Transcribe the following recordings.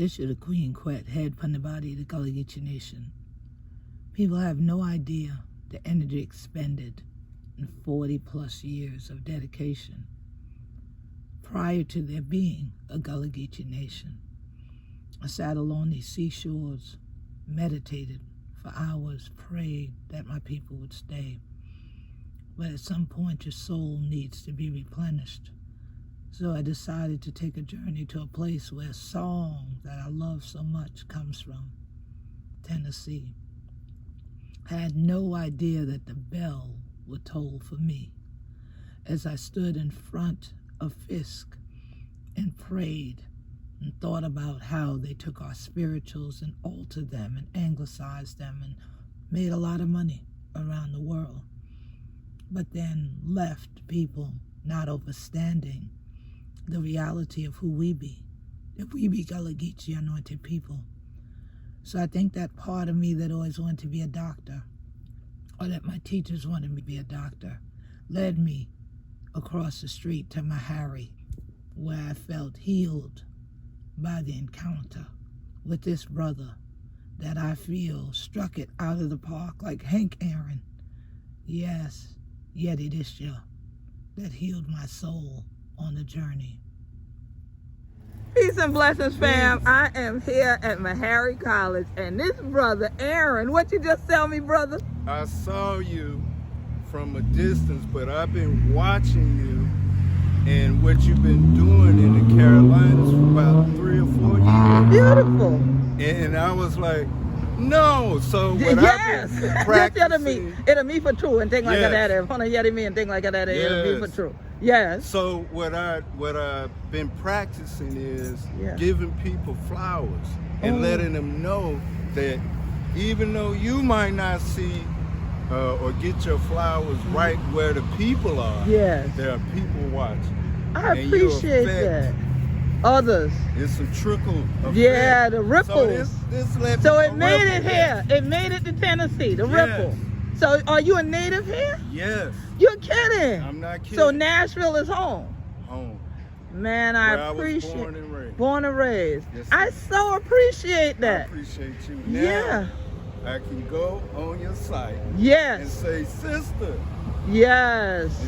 This is the Queen Quet, head from the body of the Gullah Geechee Nation. People have no idea the energy expended in 40 plus years of dedication prior to there being a Gullah Geechee Nation. I sat along these seashores, meditated for hours, prayed that my people would stay. But at some point your soul needs to be replenished. So I decided to take a journey to a place where song that I love so much comes from, Tennessee. I had no idea that the bell would toll for me as I stood in front of Fisk and prayed and thought about how they took our spirituals and altered them and anglicized them and made a lot of money around the world, but then left people not understanding the reality of who we be, that we be Gullah Geechee anointed people. So I think that part of me that always wanted to be a doctor, or that my teachers wanted me to be a doctor, led me across the street to Mahari, where I felt healed by the encounter with this brother that I feel struck it out of the park like Hank Aaron. Yes, Yeti this year, that healed my soul on the journey. Peace and blessings, fam. I am here at Mahari College, and this brother Aaron, what you just tell me, brother? I saw you from a distance, but I've been watching you and what you've been doing in the Carolinas for about 3 or 4 years. Beautiful. And I was like, no. So what yes. I've been practicing, it'll me for true and thing like yes. that. If one of yeti me and thing like that, it'll me for true. Yes. So what I've been practicing is giving people flowers and letting them know that even though you might not see or get your flowers right where the people are, there are people watching. I appreciate that. Others. It's a trickle of yeah, the ripples. So it made it here. It made it to Tennessee, the ripple. So are you a native here? Yes. You're kidding. I'm not kidding. So Nashville is home. Home. Man, I appreciate. I was born and raised. Born and raised. Yes, I so appreciate that. I appreciate you. Now, I can go on your site. Yes. And say, sister. Yes.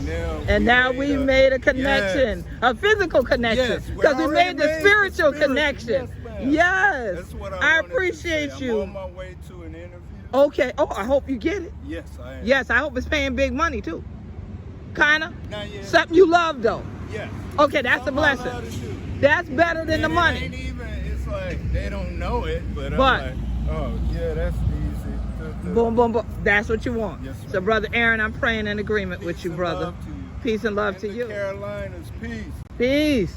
And now we made a connection, a physical connection, because we made the spiritual connection. Yes. That's what I appreciate you. I'm on my way to an interview. Okay. Oh, I hope you get it. Yes, I am. Yes, I hope it's paying big money too. Kinda. Not yet. Something you love though. Yes. Okay, that's a blessing. That's better than the money. It ain't even, it's like they don't know it, but I'm like, oh yeah, that's easy. Boom, boom, boom. That's what you want. Yes, so, Brother Aaron, I'm praying in agreement with you, brother. Peace and love to you. Peace and love to you. Carolinas, peace. Peace.